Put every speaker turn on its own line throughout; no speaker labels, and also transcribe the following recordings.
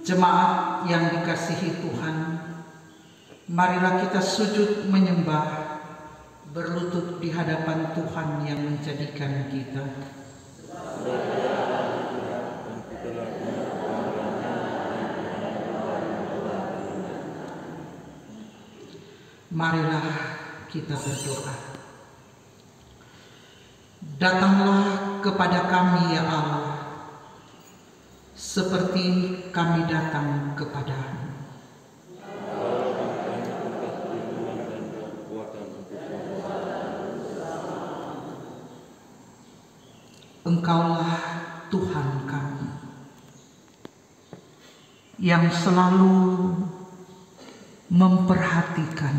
Jemaat yang dikasihi Tuhan, marilah kita sujud menyembah, berlutut di hadapan Tuhan yang menjadikan kita. Marilah kita berdoa. Datanglah kepada kami ya Allah, seperti kami datang kepadamu. Engkaulah Tuhan kami, yang selalu memperhatikan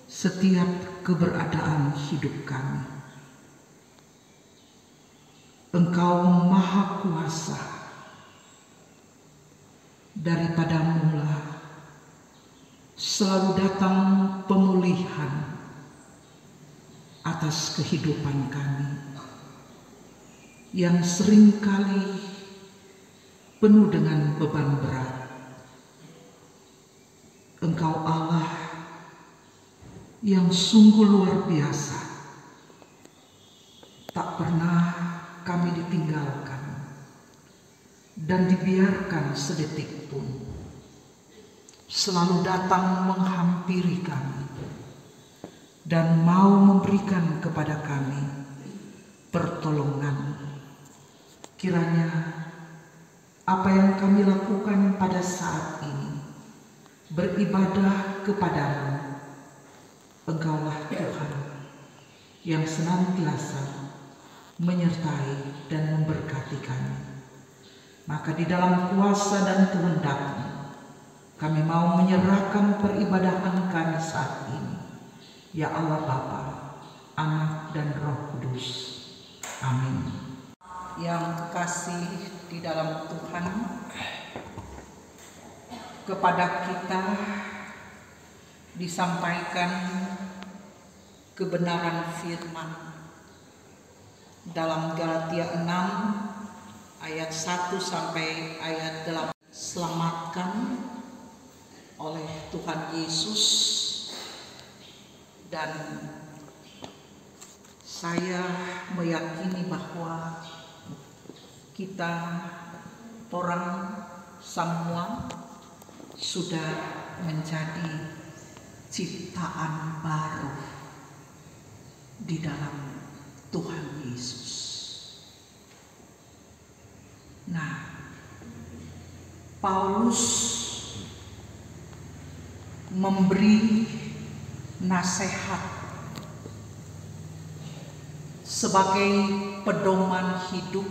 setiap keberadaan hidup kami. Engkau Maha Kuasa, daripada mula selalu datang pemulihan atas kehidupan kami yang seringkali penuh dengan beban berat. Engkau Allah yang sungguh luar biasa, tak pernah kami ditinggalkan dan dibiarkan sedetik pun. Selalu datang menghampiri kami dan mau memberikan kepada kami pertolongan. Kiranya apa yang kami lakukan pada saat ini, beribadah kepadamu, Engkaulah Tuhan yang senantiasa menyertai dan memberkati kami. Maka di dalam kuasa dan kehendak-Mu, kami mau menyerahkan peribadahan kami saat ini. Ya Allah Bapa, Anak dan Roh Kudus. Amin. Yang kasih di dalam Tuhan, kepada kita disampaikan kebenaran firman dalam Galatia 6 ayat 1 sampai ayat 8. Selamatkan oleh Tuhan Yesus, dan saya meyakini bahwa kita orang semua sudah menjadi ciptaan baru di dalam Tuhan Yesus. Nah, Paulus memberi nasihat sebagai pedoman hidup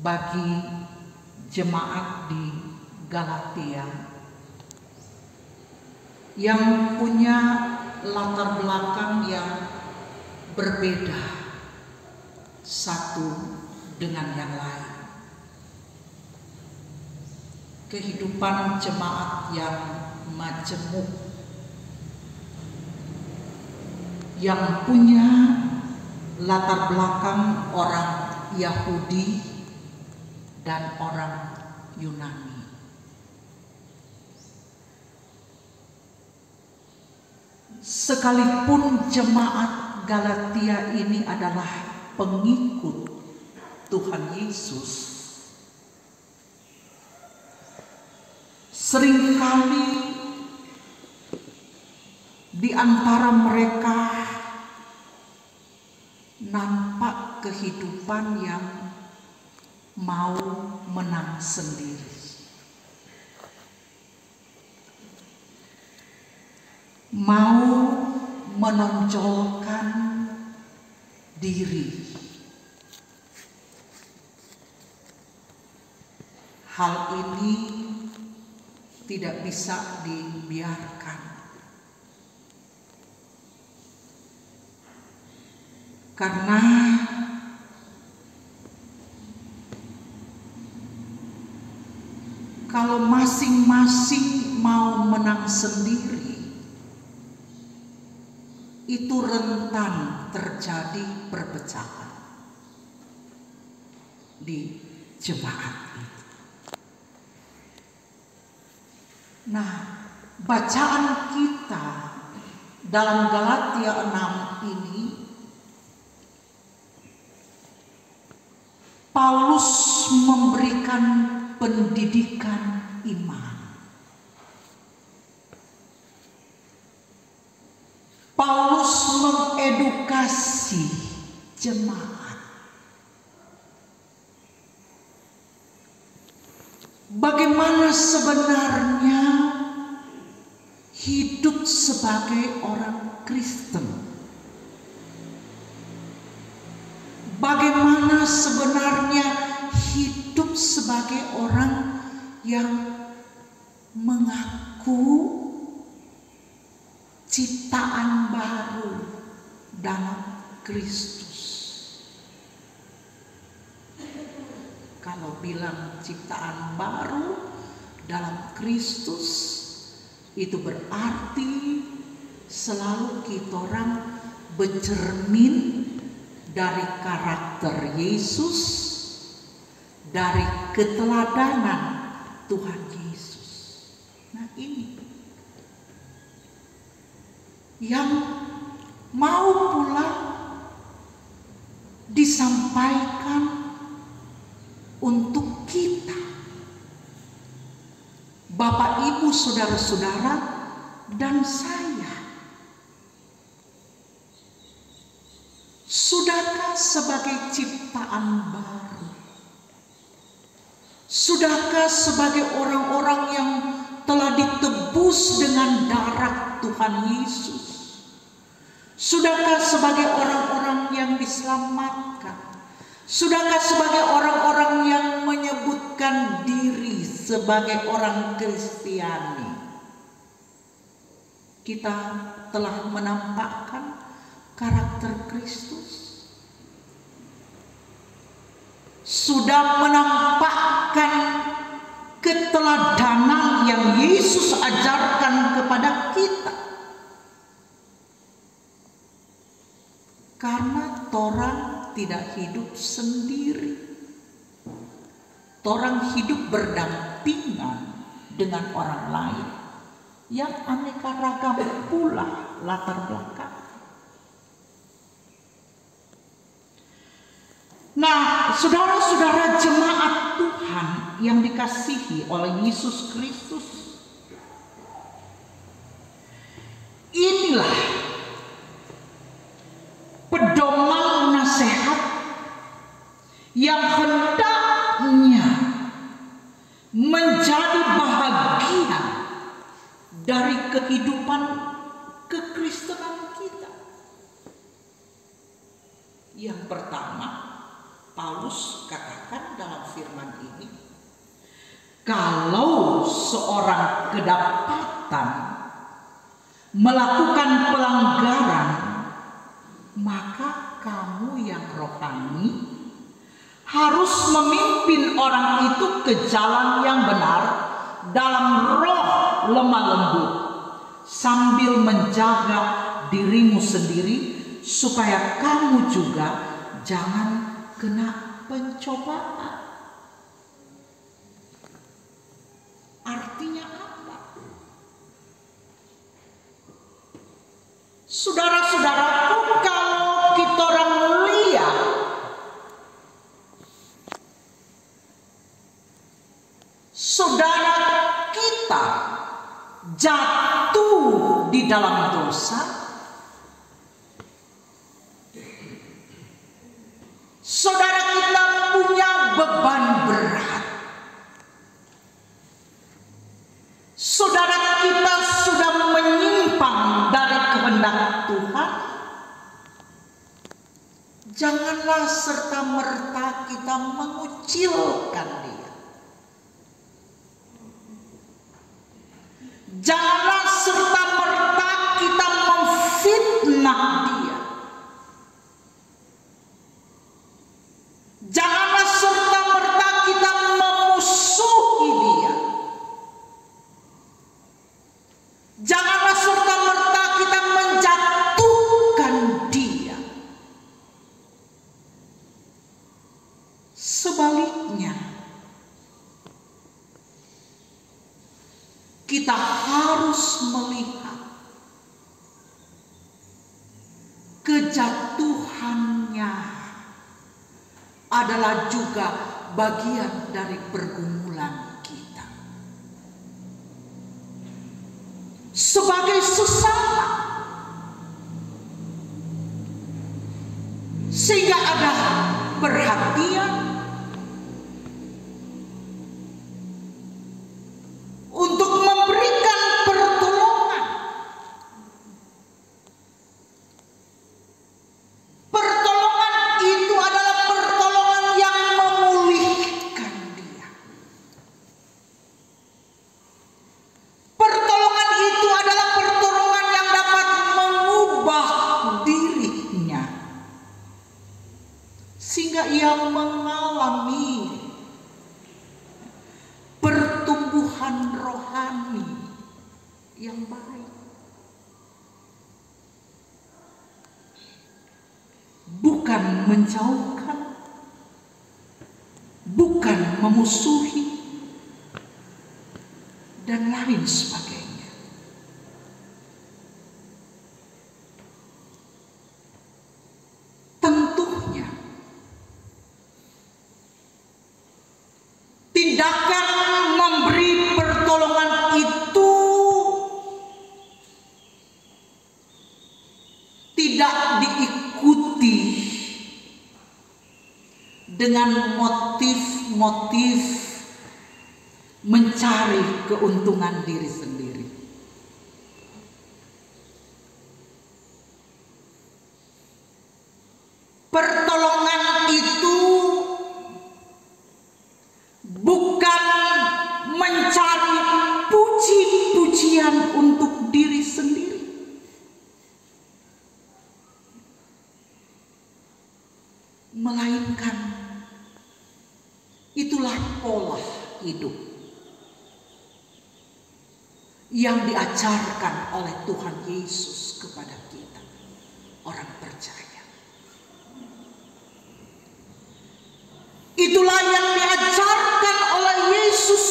bagi jemaat di Galatia yang punya latar belakang yang berbeda satu dengan yang lain. Kehidupan jemaat yang majemuk, yang punya latar belakang orang Yahudi dan orang Yunani. Sekalipun jemaat Galatia ini adalah pengikut Tuhan Yesus, seringkali di antara mereka nampak kehidupan yang mau menang sendiri, mau menonjolkan diri. Hal ini tidak bisa dibiarkan, karena kalau masing-masing mau menang sendiri, itu rentan terjadi perpecahan di jemaat itu. Nah, bacaan kita dalam Galatia 6 ini, Paulus memberikan pendidikan iman. Paulus mengedukasi jemaat. Bagaimana sebenarnya hidup sebagai orang Kristen? Bagaimana sebenarnya hidup sebagai orang yang mengaku ciptaan baru dalam Kristus? Kalau bilang ciptaan baru dalam Kristus, itu berarti selalu kita orang bercermin dari karakter Yesus, dari keteladanan Tuhan Yesus. Nah, ini yang mau pula disampaikan untuk kita, Bapak, Ibu, saudara-saudara, dan saya. Sudahkah sebagai ciptaan baru? Sudahkah sebagai orang-orang yang telah ditebus dengan darah Tuhan Yesus? Sudahkah sebagai orang-orang yang diselamatkan? Sudahkah sebagai orang-orang yang menyebutkan diri sebagai orang Kristiani? Kita telah menampakkan karakter Kristus. Sudah menampakkan keteladanan yang Yesus ajarkan kepada kita. Karena torang tidak hidup sendiri. Torang hidup berdampingan dengan orang lain yang aneka ragam pula latar belakang. Nah, saudara-saudara jemaat Tuhan yang dikasihi oleh Yesus Kristus, inilah pedoman nasihat yang hendaknya menjadi bahagian dari kehidupan kekristenan kita. Yang pertama, Paulus katakan dalam firman ini, kalau seorang kedapatan melakukan pelanggaran, maka kamu yang rohani harus memimpin orang itu ke jalan yang benar dalam roh lemah lembut, sambil menjaga dirimu sendiri supaya kamu juga jangan kena pencobaan. Artinya apa? Saudara-saudaraku, kalau kita orang lihat saudara kita jatuh di dalam dosa, saudara kita punya beban berat, saudara kita sudah menyimpang dari kehendak Tuhan, janganlah serta-merta kita mengucilkan dia. Janganlah serta-merta kita memfitnah dia. Janganlah serta-merta kita memusuhi dia. Janganlah serta-merta kita menjatuhkan dia. Sebaliknya, kita harus melihat kejatuhannya adalah juga bagian dari pergumulan kita sebagai sesama, sehingga ada perhatian untuk memberikan pertolongan. Pertolongan itu adalah pertolongan yang memulihkan dia. Pertolongan itu adalah pertolongan yang dapat mengubah dirinya, sehingga ia mengalami pertumbuhan rohani yang baik. Bukan menjauhkan, bukan memusuhi, dan lain sebagainya. Tentunya tindakan memberi pertolongan itu tidak diikuti dengan motif-motif mencari keuntungan diri sendiri. Pertolongan itu bukan mencari puji-pujian untuk diri sendiri, melainkan itulah pola hidup yang diajarkan oleh Tuhan Yesus kepada kita, orang percaya. Itulah yang diajarkan oleh Yesus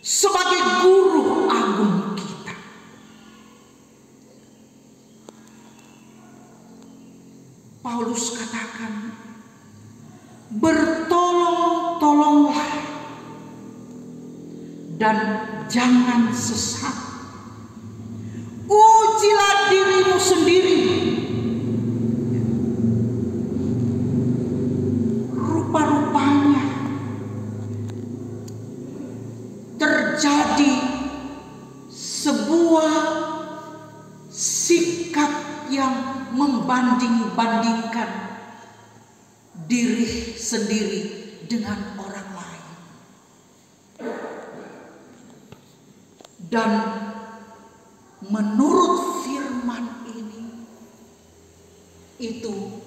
sebagai guru agung kita. Paulus katakan, bertolong-tolonglah dan jangan sesat. Ujilah dirimu sendiri. Rupa-rupanya terjadi sebuah sikap yang membanding-bandingkan diri sendiri dengan orang lain. Dan menurut firman ini, itu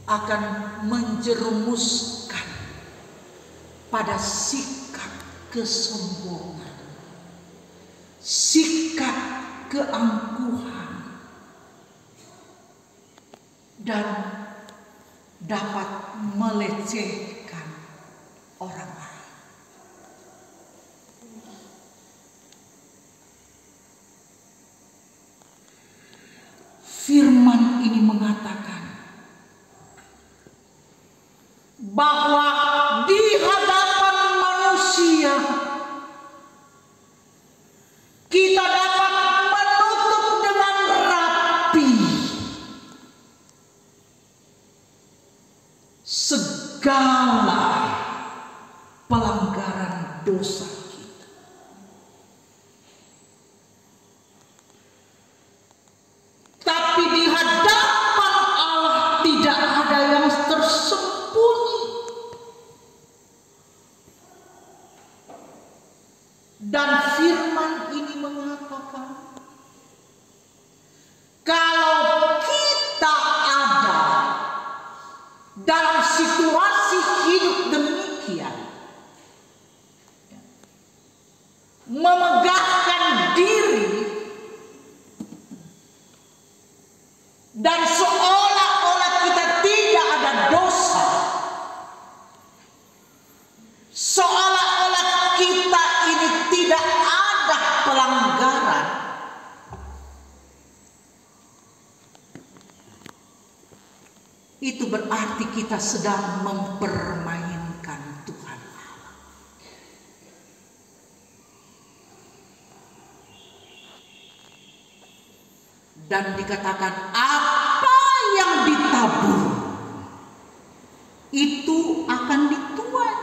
akan menjerumuskan pada sikap kesombongan, sikap keangkuhan, dan dapat melecehkan orang lain. Firman ini mengatakan bahwa di hadapan manusia kita dapat menutup dengan rapi segala pelanggaran dosa kita. Tapi di hadapan Allah tidak ada yang tersembunyi. Dan firman ini mengatakan, kalau kita ada dalam situasi hidup demikian, memegahkan diri dan seolah-olah kita tidak ada dosa, seolah itu berarti kita sedang mempermainkan Tuhan Allah. Dan dikatakan apa yang ditabur itu akan dituai.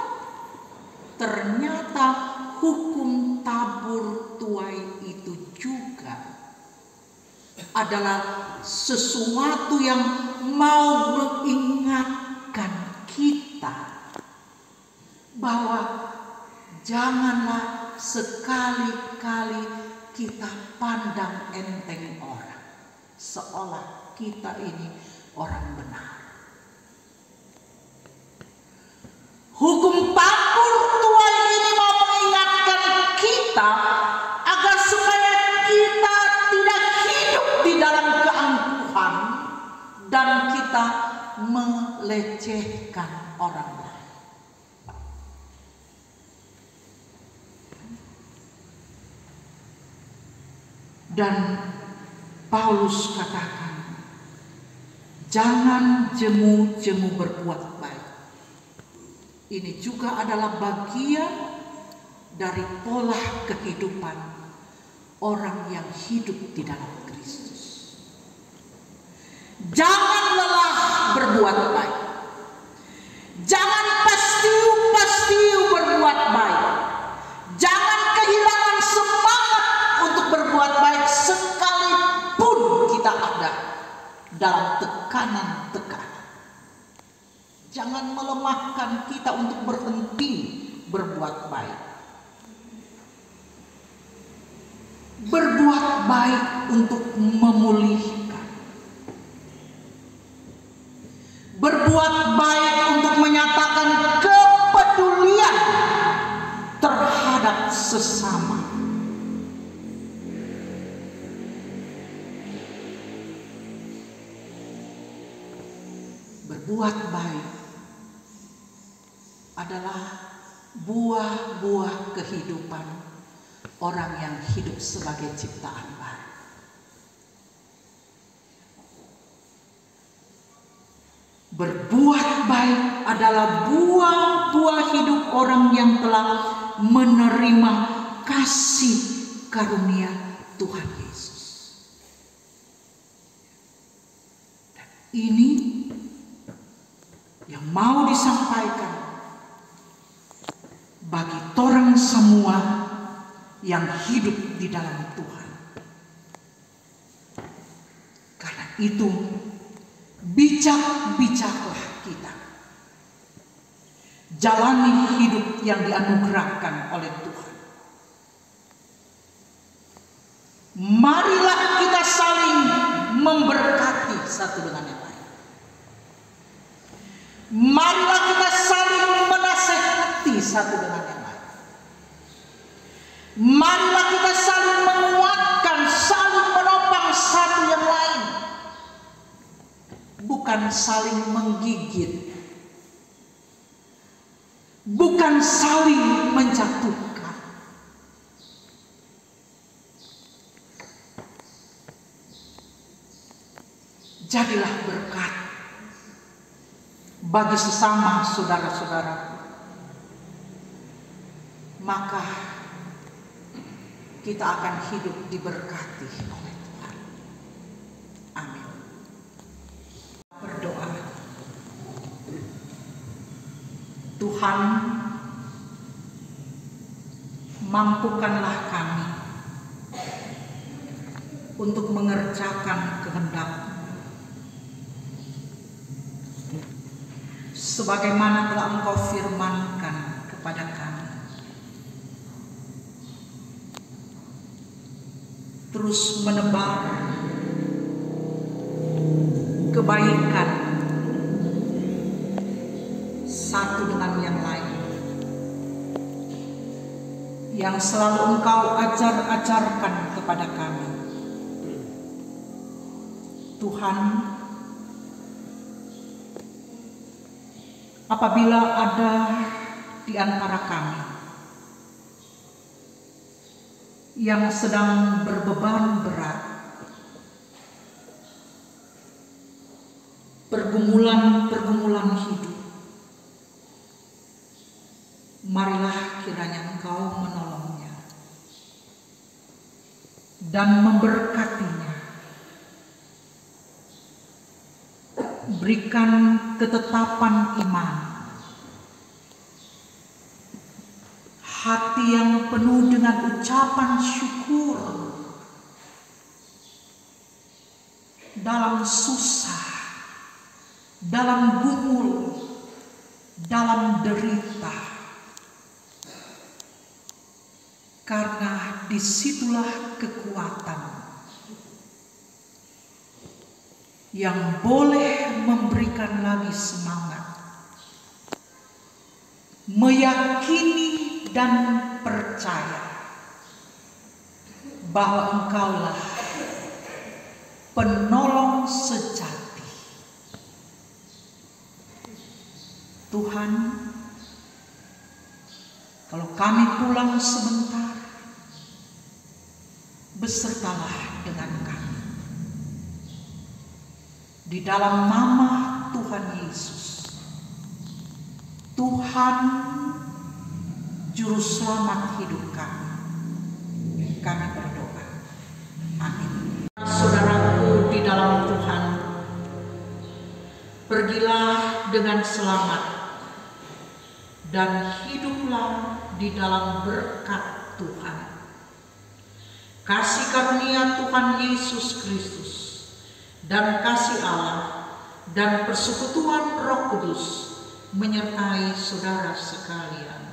Ternyata hukum tabur tuai itu juga adalah sesuatu yang mau mengingatkan kita bahwa janganlah sekali-kali kita pandang enteng orang seolah kita ini orang benar. Hukum tabur tuai ini mau mengingatkan kita agar supaya kita tidak hidup di dalam keangkuhan dan kita melecehkan orang lain. Dan Paulus katakan, jangan jemu-jemu berbuat baik. Ini juga adalah bagian dari pola kehidupan orang yang hidup di dalam Kristus. Jangan lelah berbuat baik. Jangan pastiu berbuat baik. Jangan kehilangan semangat untuk berbuat baik sekalipun kita ada dalam tekanan-tekanan. Jangan melemahkan kita untuk berhenti berbuat baik. Berbuat baik untuk memulihkan. Berbuat baik untuk menyatakan kepedulian terhadap sesama. Berbuat baik adalah buah-buah kehidupan orang yang hidup sebagai ciptaan baru. Berbuat baik adalah buah-buah hidup orang yang telah menerima kasih karunia Tuhan Yesus. Dan ini yang mau disampaikan bagi orang semua yang hidup di dalam Tuhan. Karena itu bijak-bijaklah kita. Jalani hidup yang dianugerahkan oleh Tuhan. Marilah kita saling memberkati satu dengan yang lain. Marilah kita saling menasehati satu dengan yang lain. Marilah kita saling menguatkan, saling menopang satu yang lain. Bukan saling menggigit. Bukan saling menjatuhkan. Jadilah berkat bagi sesama saudara-saudaraku. Maka kita akan hidup diberkati oleh Tuhan. Amin. Berdoa. Tuhan, mampukanlah kami untuk mengerjakan kehendak-Mu sebagaimana telah Engkau firmankan kepada kami. Terus menebar kebaikan satu dengan yang lain, yang selalu Engkau ajar-ajarkan kepada kami. Tuhan, apabila ada di antara kami yang sedang berbeban berat, pergumulan-pergumulan hidup. Marilah kiranya Engkau menolongnya dan memberkatinya. Berikan ketetapan iman, hati yang penuh dengan ucapan syukur dalam susah, dalam gumul, dalam derita, karena disitulah kekuatan yang boleh memberikan lagi semangat, meyakini dan percaya bahwa Engkaulah penolong sejati. Tuhan, kalau kami pulang sebentar, besertalah dengan kami. Di dalam nama Tuhan Yesus, Tuhan Juru Selamat hidup kami berdoa. Amin. Saudaraku di dalam Tuhan, pergilah dengan selamat dan hiduplah di dalam berkat Tuhan. Kasih karunia Tuhan Yesus Kristus dan kasih Allah dan persekutuan Roh Kudus menyertai saudara sekalian.